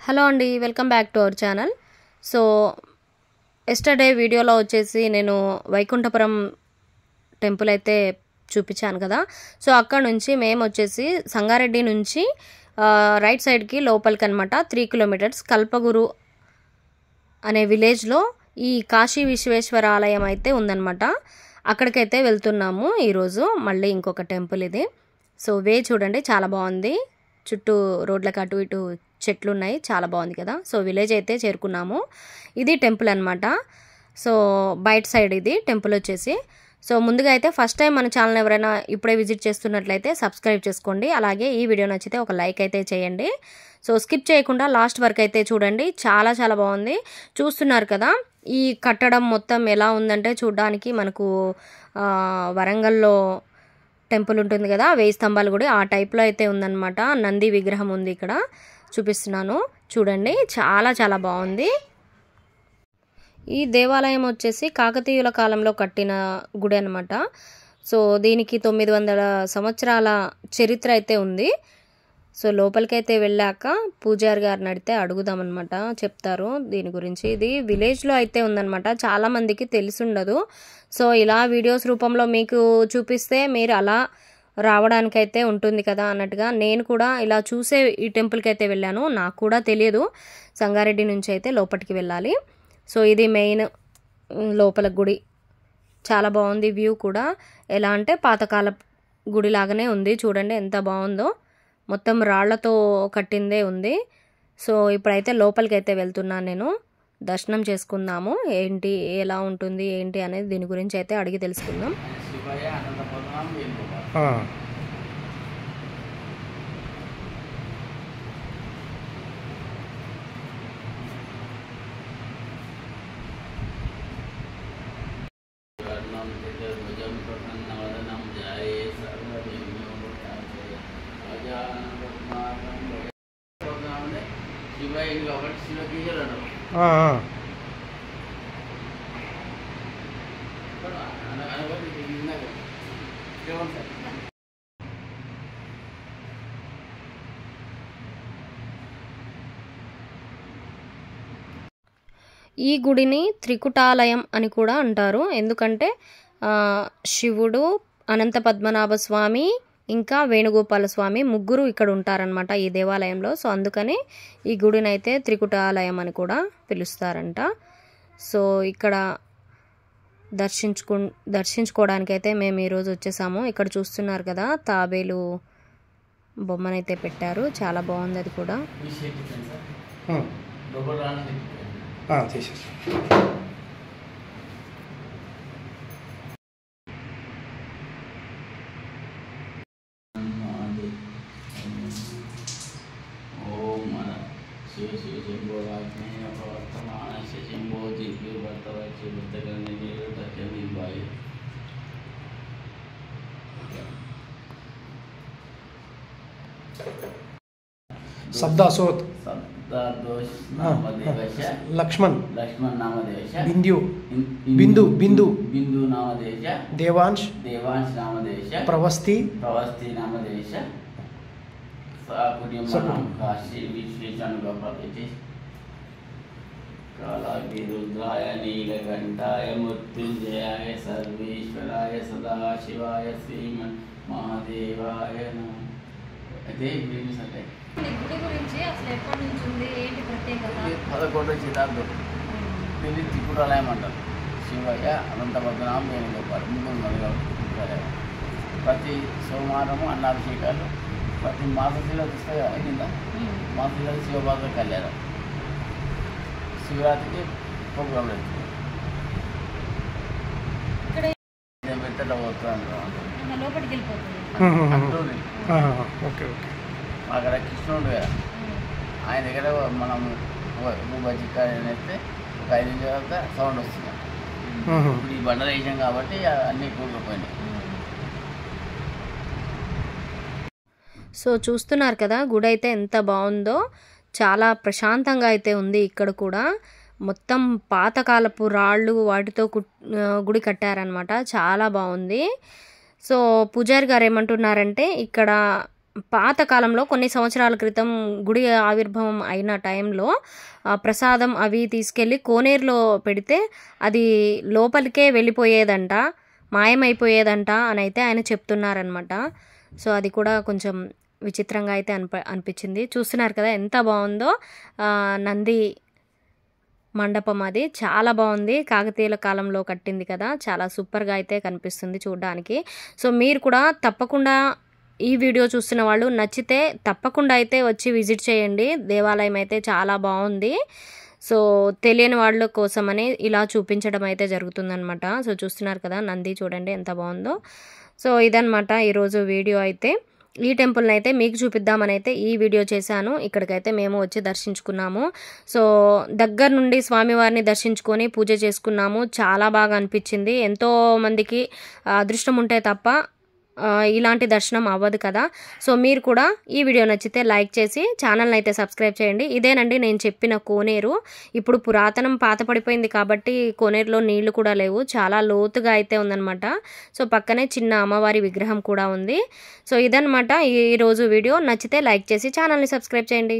Hello అండి, welcome back to our channel. So yesterday వీడియోలో వచ్చేసి నేను వైకుంఠపురం టెంపుల్ అయితే చూపించాను కదా. సో అక్కడ నుంచి మేము వచ్చేసి సంగారెడ్డి నుంచి రైట్ సైడ్కి లోపలికి అనమాట 3 కిలోమీటర్స్ కల్పగురు అనే విలేజ్లో ఈ కాశీ విశ్వేశ్వర ఆలయం అయితే ఉందన్నమాట. అక్కడికైతే వెళ్తున్నాము ఈరోజు. మళ్ళీ ఇంకొక టెంపుల్ ఇది. సో వే చూడండి, చాలా బాగుంది. చుట్టూ రోడ్లకు అటు ఇటు చెట్లు ఉన్నాయి, చాలా బాగుంది కదా. సో విలేజ్ అయితే చేరుకున్నాము. ఇది టెంపుల్ అనమాట. సో బయట సైడ్ ఇది టెంపుల్ వచ్చేసి. సో ముందుగా అయితే ఫస్ట్ టైం మన ఛానల్ ఎవరైనా ఇప్పుడే విజిట్ చేస్తున్నట్లయితే సబ్స్క్రైబ్ చేసుకోండి. అలాగే ఈ వీడియో నచ్చితే ఒక లైక్ అయితే చేయండి. సో స్కిప్ చేయకుండా లాస్ట్ వరకు అయితే చూడండి. చాలా చాలా బాగుంది. చూస్తున్నారు కదా ఈ కట్టడం మొత్తం ఎలా ఉందంటే, చూడడానికి మనకు వరంగల్లో టెంపుల్ ఉంటుంది కదా, 1000 స్తంభాల గుడి, ఆ టైప్లో అయితే ఉందన్నమాట. నంది విగ్రహం ఉంది ఇక్కడ, చూపిస్తున్నాను చూడండి. చాలా చాలా బాగుంది. ఈ దేవాలయం వచ్చేసి కాకతీయుల కాలంలో కట్టిన గుడి అనమాట. సో దీనికి 900 సంవత్సరాల చరిత్ర అయితే ఉంది. సో లోపలికైతే వెళ్ళాక పూజారి గారిని అడిగితే అడుగుదామన్నమాట, చెప్తారు దీని గురించి. ఇది విలేజ్లో అయితే ఉందన్నమాట, చాలామందికి తెలిసి ఉండదు. సో ఇలా వీడియోస్ రూపంలో మీకు చూపిస్తే మీరు అలా రావడానికైతే ఉంటుంది కదా అన్నట్టుగా నేను కూడా ఇలా చూసే ఈ టెంపుల్కి అయితే వెళ్ళాను. నాకు కూడా తెలియదు సంగారెడ్డి నుంచి అయితే లోపలికి వెళ్ళాలి. సో ఇది మెయిన్ లోపల గుడి. చాలా బాగుంది వ్యూ కూడా. ఎలా అంటే పాతకాల గుడి లాగానే ఉంది. చూడండి ఎంత బాగుందో. మొత్తం రాళ్లతో కట్టిందే ఉంది. సో ఇప్పుడైతే లోపలికి అయితే వెళ్తున్నాను నేను. దర్శనం చేసుకుందాము. ఏంటి, ఎలా ఉంటుంది ఏంటి అనేది దీని గురించి అయితే అడిగి తెలుసుకుందాం. ఈ గుడిని త్రికుటాలయం అని కూడా అంటారు. ఎందుకంటే శివుడు, అనంత పద్మనాభ స్వామి, ఇంకా వేణుగోపాల స్వామి ముగ్గురు ఇక్కడ ఉంటారనమాట ఈ దేవాలయంలో. సో అందుకని ఈ గుడిని అయితే త్రికుటాలయం అని కూడా పిలుస్తారంట. సో ఇక్కడ దర్శించుకోవడానికైతే మేము ఈరోజు వచ్చేసాము. ఇక్కడ చూస్తున్నారు కదా తాబేలు బొమ్మనైతే పెట్టారు, చాలా బాగుంది అది కూడా. शब्दासोत लक्ष्मण नामदेश बिंदु नामदेश देवांश नामदेश प्रवस्ति नामदेश काशी विश्वेश्वराय कालाग्निरुद्राय नीलकंठाय मृत्युंजयाय सर्वेश्वराय सदाशिवाय श्रीमन्महादेवाय नमः. అయితే గుడి గురించి అసలు ఎప్పటి నుంచి ఉంది, ఏంటి ప్రత్యేకత? 11వ శతాబ్దం. ఇది త్రికుటాలయం అంటారు. శివయ్య, అనంత పద్మనాభం, వేణుగోపాల్ ముగ్గురు త్రికుటాలయం. ప్రతి సోమవారము అన్నాభిషేకాలు, ప్రతి మాసశిల వస్తాయి కదా కింద మాసశిల శివపాద కళ్యాణం, శివరాత్రికి ప్రోగ్రాం పెడుతుంది. పెట్టలో పోతుంది లోపలికి వెళ్ళిపోతుంది. అక్కడ కృష్ణుడు ఆయన దగ్గర మనం బజ్జికాయ వేస్తే ఒక 5 నిమిషాల తర్వాత సౌండ్ వస్తుంది. ఇప్పుడు ఈ బండలు వేసాం కాబట్టి అన్నీ కూలిపోయినాయి. సో చూస్తున్నారు కదా గుడి అయితే ఎంత బాగుందో. చాలా ప్రశాంతంగా అయితే ఉంది. ఇక్కడ కూడా మొత్తం పాతకాలపు రాళ్ళు వాటితో గుడి కట్టారనమాట. చాలా బాగుంది. సో పూజారి గారు ఏమంటున్నారంటే, ఇక్కడ పాతకాలంలో కొన్ని సంవత్సరాల క్రితం గుడి ఆవిర్భావం అయిన టైంలో ప్రసాదం అవి తీసుకెళ్ళి కోనేరులో పెడితే అది లోపలికే వెళ్ళిపోయేదంట, మాయమైపోయేదంట అని అయితే ఆయన చెప్తున్నారనమాట. సో అది కూడా కొంచెం విచిత్రంగా అయితే అనిపించింది. చూస్తున్నారు కదా ఎంత బాగుందో నంది మండపం, అది చాలా బాగుంది. కాకతీయుల కాలంలో కట్టింది కదా, చాలా సూపర్గా అయితే కనిపిస్తుంది చూడడానికి. సో మీరు కూడా తప్పకుండా ఈ వీడియో చూస్తున్న వాళ్ళు నచ్చితే తప్పకుండా అయితే వచ్చి విజిట్ చేయండి. దేవాలయం అయితే చాలా బాగుంది. సో తెలియని వాళ్ళ కోసమని ఇలా చూపించడం అయితే జరుగుతుందనమాట. సో చూస్తున్నారు కదా నంది చూడండి ఎంత బాగుందో. సో ఇదనమాట ఈరోజు వీడియో అయితే. ఈ టెంపుల్ని అయితే మీకు చూపిద్దామని అయితే ఈ వీడియో చేశాను. ఇక్కడికైతే మేము వచ్చి దర్శించుకున్నాము. సో దగ్గర నుండి స్వామివారిని దర్శించుకొని పూజ చేసుకున్నాము. చాలా బాగా అనిపించింది. ఎంతో మందికి అదృష్టం ఉంటే తప్ప ఇలాంటి దర్శనం అవ్వదు కదా. సో మీరు కూడా ఈ వీడియో నచ్చితే లైక్ చేసి ఛానల్ని అయితే సబ్స్క్రైబ్ చేయండి. ఇదేనండి నేను చెప్పిన కోనేరు. ఇప్పుడు పురాతనం పాత పడిపోయింది కాబట్టి కోనేరులో నీళ్లు కూడా లేవు, చాలా లోతుగా అయితే ఉందన్నమాట. సో పక్కనే చిన్న అమ్మవారి విగ్రహం కూడా ఉంది. సో ఇదన్నమాట ఈరోజు వీడియో. నచ్చితే లైక్ చేసి ఛానల్ని సబ్స్క్రైబ్ చేయండి.